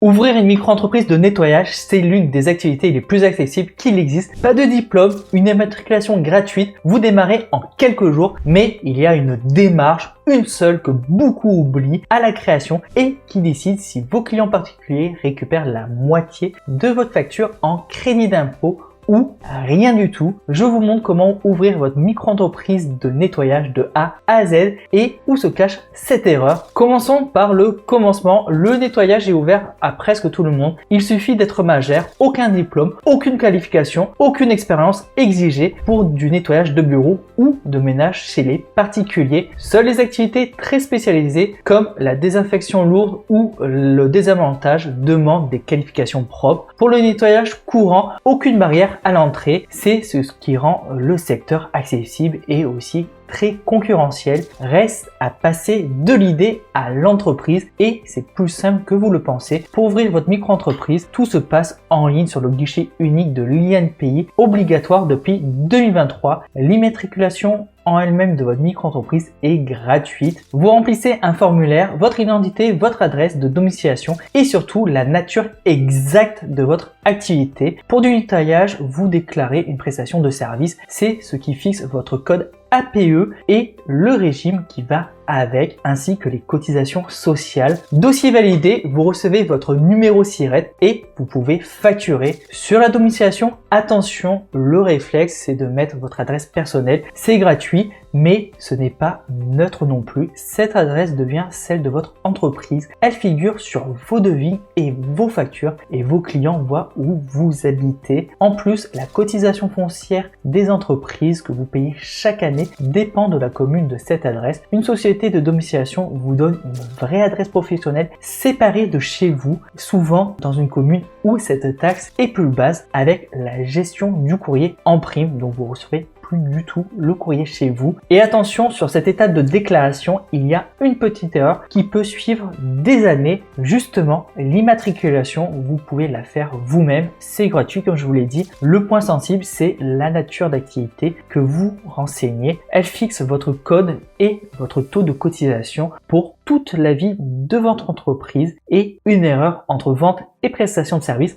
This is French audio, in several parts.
Ouvrir une micro-entreprise de nettoyage, c'est l'une des activités les plus accessibles qu'il existe. Pas de diplôme, une immatriculation gratuite, vous démarrez en quelques jours, mais il y a une démarche, une seule que beaucoup oublient à la création et qui décide si vos clients particuliers récupèrent la moitié de votre facture en crédit d'impôt ou rien du tout. Je vous montre comment ouvrir votre micro-entreprise de nettoyage de A à Z et où se cache cette erreur. Commençons par le commencement. Le nettoyage est ouvert à presque tout le monde. Il suffit d'être majeur, aucun diplôme, aucune qualification, aucune expérience exigée pour du nettoyage de bureau ou de ménage chez les particuliers. Seules les activités très spécialisées comme la désinfection lourde ou le désamiantage demandent des qualifications propres. Pour le nettoyage courant, aucune barrière à l'entrée, c'est ce qui rend le secteur accessible et aussi très concurrentiel. Reste à passer de l'idée à l'entreprise et c'est plus simple que vous le pensez. Pour ouvrir votre micro-entreprise, tout se passe en ligne sur le guichet unique de l'INPI, obligatoire depuis 2023. L'immatriculation en elle-même de votre micro-entreprise est gratuite. Vous remplissez un formulaire, votre identité, votre adresse de domiciliation et surtout la nature exacte de votre activité. Pour du nettoyage, vous déclarez une prestation de service. C'est ce qui fixe votre code APE et le régime qui va avec, ainsi que les cotisations sociales. Dossier validé, vous recevez votre numéro SIRET et vous pouvez facturer. Sur la domiciliation, attention, le réflexe c'est de mettre votre adresse personnelle. C'est gratuit, mais ce n'est pas neutre non plus. Cette adresse devient celle de votre entreprise. Elle figure sur vos devis et vos factures et vos clients voient où vous habitez. En plus, la cotisation foncière des entreprises que vous payez chaque année dépend de la commune de cette adresse. Une société de domiciliation vous donne une vraie adresse professionnelle séparée de chez vous, souvent dans une commune où cette taxe est plus basse avec la gestion du courrier en prime, donc vous recevez plus du tout le courrier chez vous. Et attention, sur cette étape de déclaration, il y a une petite erreur qui peut suivre des années. Justement, l'immatriculation, vous pouvez la faire vous-même. C'est gratuit, comme je vous l'ai dit. Le point sensible, c'est la nature d'activité que vous renseignez. Elle fixe votre code et votre taux de cotisation pour toute la vie de votre entreprise. Et une erreur entre vente et prestation de service,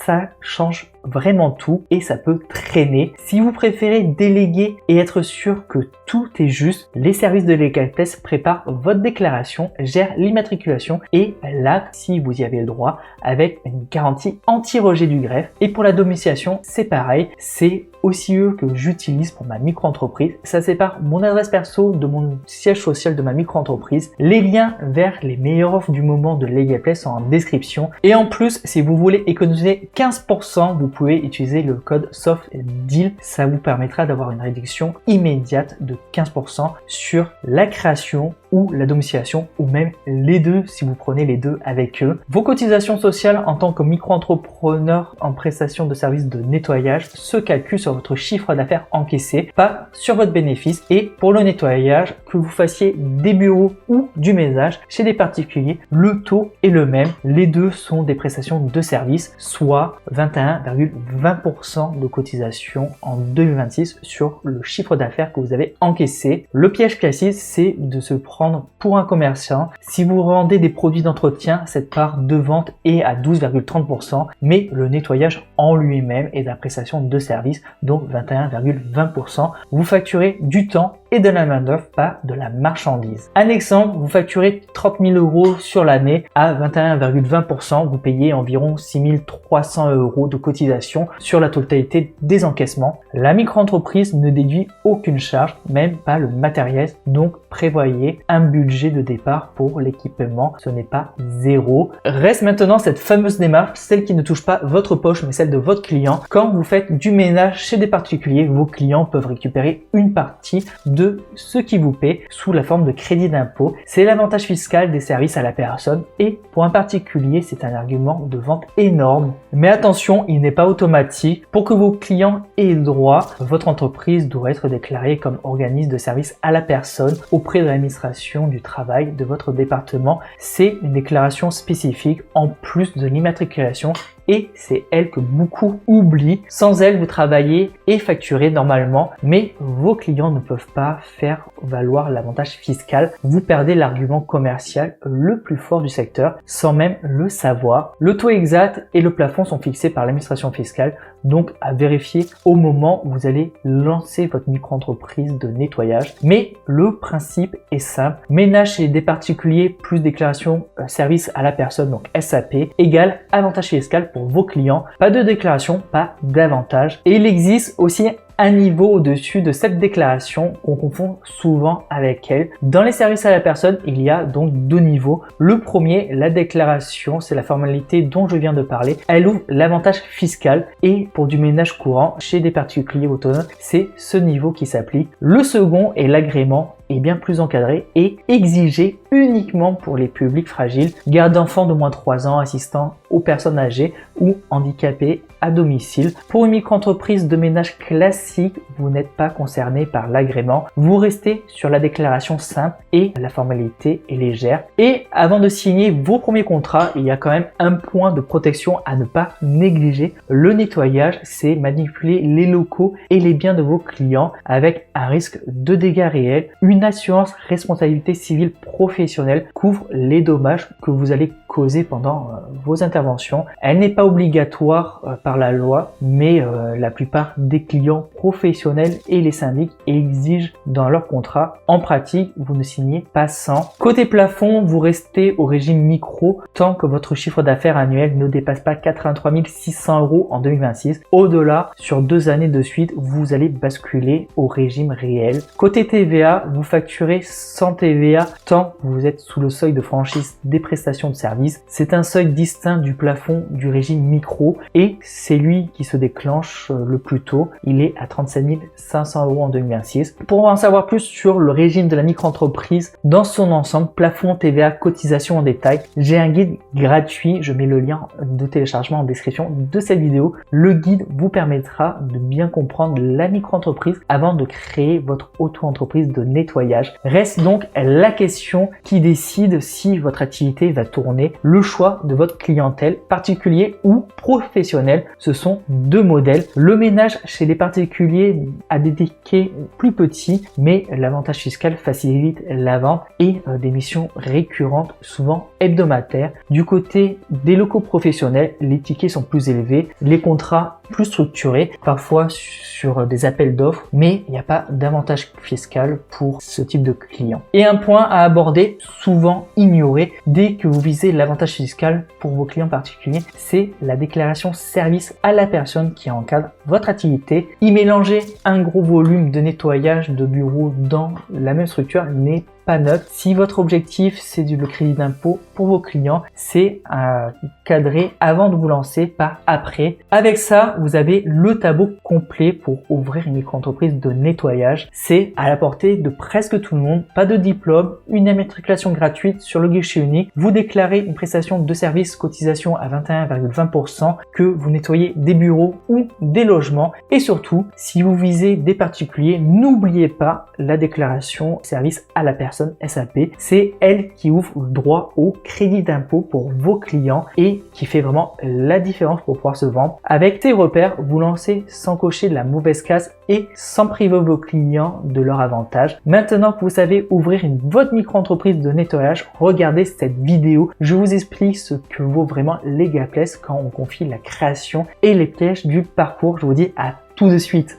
ça change vraiment tout et ça peut traîner. Si vous préférez déléguer et être sûr que tout est juste, les services de LegalPlace préparent votre déclaration, gèrent l'immatriculation et là, si vous y avez le droit, avec une garantie anti-rejet du greffe. Et pour la domiciliation, c'est pareil, c'est aussi eux que j'utilise pour ma micro-entreprise. Ça sépare mon adresse perso de mon siège social de ma micro-entreprise. Les liens vers les meilleures offres du moment de LegalPlace sont en description. Et en plus, si vous voulez économiser 15%, vous pouvez utiliser le code SOFTDEAL. Ça vous permettra d'avoir une réduction immédiate de 15% sur la création ou la domiciliation ou même les deux si vous prenez les deux avec eux. Vos cotisations sociales en tant que micro-entrepreneur en prestation de services de nettoyage se calculent sur votre chiffre d'affaires encaissé, pas sur votre bénéfice. Et pour le nettoyage, que vous fassiez des bureaux ou du ménage chez des particuliers, le taux est le même. Les deux sont des prestations de services, soit 21,20% de cotisation en 2026 sur le chiffre d'affaires que vous avez encaissé. Le piège classique, c'est de se prendre pour un commerçant. Si vous vendez des produits d'entretien, cette part de vente est à 12,30%, mais le nettoyage en lui-même est de la prestation de service, donc 21,20%. Vous facturez du temps et de la main-d'œuvre, pas de la marchandise. Un exemple, vous facturez 30 000 € sur l'année à 21,20%, vous payez environ 6 300 € de cotisation sur la totalité des encaissements. La micro-entreprise ne déduit aucune charge, même pas le matériel, donc prévoyez un budget de départ pour l'équipement, ce n'est pas zéro. Reste maintenant cette fameuse démarche, celle qui ne touche pas votre poche mais celle de votre client. Quand vous faites du ménage chez des particuliers, vos clients peuvent récupérer une partie de ce qui vous paie sous la forme de crédit d'impôt. C'est l'avantage fiscal des services à la personne et pour un particulier, c'est un argument de vente énorme. Mais attention, il n'est pas automatique. Pour que vos clients aient droit, votre entreprise doit être déclarée comme organisme de service à la personne auprès de l'administration du travail de votre département. C'est une déclaration spécifique en plus de l'immatriculation et c'est elle que beaucoup oublient. Sans elle, vous travaillez et facturez normalement, mais vos clients ne peuvent pas pas faire valoir l'avantage fiscal. Vous perdez l'argument commercial le plus fort du secteur sans même le savoir. Le taux exact et le plafond sont fixés par l'administration fiscale, donc à vérifier au moment où vous allez lancer votre micro-entreprise de nettoyage. Mais le principe est simple. Ménage chez des particuliers plus déclaration service à la personne, donc SAP, égale avantage fiscal pour vos clients. Pas de déclaration, pas d'avantage. Et il existe aussi un niveau au-dessus de cette déclaration qu'on confond souvent avec elle. Dans les services à la personne, il y a donc deux niveaux. Le premier, la déclaration, c'est la formalité dont je viens de parler. Elle ouvre l'avantage fiscal et pour du ménage courant chez des particuliers autonomes, c'est ce niveau qui s'applique. Le second est l'agrément, est bien plus encadré et exigé uniquement pour les publics fragiles, garde d'enfants de moins de 3 ans, assistant aux personnes âgées ou handicapées à domicile. Pour une micro-entreprise de ménage classique, vous n'êtes pas concerné par l'agrément. Vous restez sur la déclaration simple et la formalité est légère. Et avant de signer vos premiers contrats, il y a quand même un point de protection à ne pas négliger. Le nettoyage, c'est manipuler les locaux et les biens de vos clients avec un risque de dégâts réels. Une assurance responsabilité civile professionnelle couvre les dommages que vous allez causer pendant vos interventions. Elle n'est pas obligatoire par la loi, mais la plupart des clients professionnels et les syndics exigent dans leur contrat. En pratique, vous ne signez pas sans. Côté plafond, vous restez au régime micro tant que votre chiffre d'affaires annuel ne dépasse pas 83 600 € en 2026. Au-delà, sur 2 années de suite, vous allez basculer au régime réel. Côté TVA, vous facturez sans TVA tant que vous êtes sous le seuil de franchise des prestations de services. C'est un seuil distinct du plafond du régime micro et c'est lui qui se déclenche le plus tôt. Il est à 37 500 € en 2026. Pour en savoir plus sur le régime de la micro-entreprise dans son ensemble, plafond, TVA, cotisation en détail, j'ai un guide gratuit. Je mets le lien de téléchargement en description de cette vidéo. Le guide vous permettra de bien comprendre la micro-entreprise avant de créer votre auto-entreprise de nettoyage. Reste donc la question qui décide si votre activité va tourner. Le choix de votre clientèle, particulier ou professionnel, ce sont deux modèles. Le ménage chez les particuliers a des tickets plus petits, mais l'avantage fiscal facilite la vente et des missions récurrentes, souvent hebdomadaires. Du côté des locaux professionnels, les tickets sont plus élevés, les contrats plus structurés, parfois sur des appels d'offres, mais il n'y a pas d'avantage fiscal pour ce type de client. Et un point à aborder, souvent ignoré dès que vous visez l'avantage fiscal pour vos clients particuliers, c'est la déclaration service à la personne qui encadre votre activité. Y mélanger un gros volume de nettoyage de bureaux dans la même structure n'est pas neutre. Si votre objectif c'est le crédit d'impôt pour vos clients, c'est à cadrer avant de vous lancer, pas après. Avec ça, vous avez le tableau complet pour ouvrir une micro-entreprise de nettoyage. C'est à la portée de presque tout le monde. Pas de diplôme, une immatriculation gratuite sur le guichet unique. Vous déclarez une prestation de service cotisation à 21,20%, que vous nettoyez des bureaux ou des logements. Et surtout, si vous visez des particuliers, n'oubliez pas la déclaration service à la personne SAP, c'est elle qui ouvre le droit au crédit d'impôt pour vos clients et qui fait vraiment la différence pour pouvoir se vendre. Avec ces repères, vous lancez sans cocher de la mauvaise case et sans priver vos clients de leur avantage. Maintenant que vous savez ouvrir votre micro-entreprise de nettoyage, regardez cette vidéo. Je vous explique ce que vaut vraiment Legalplace quand on confie la création et les pièges du parcours. Je vous dis à tout de suite.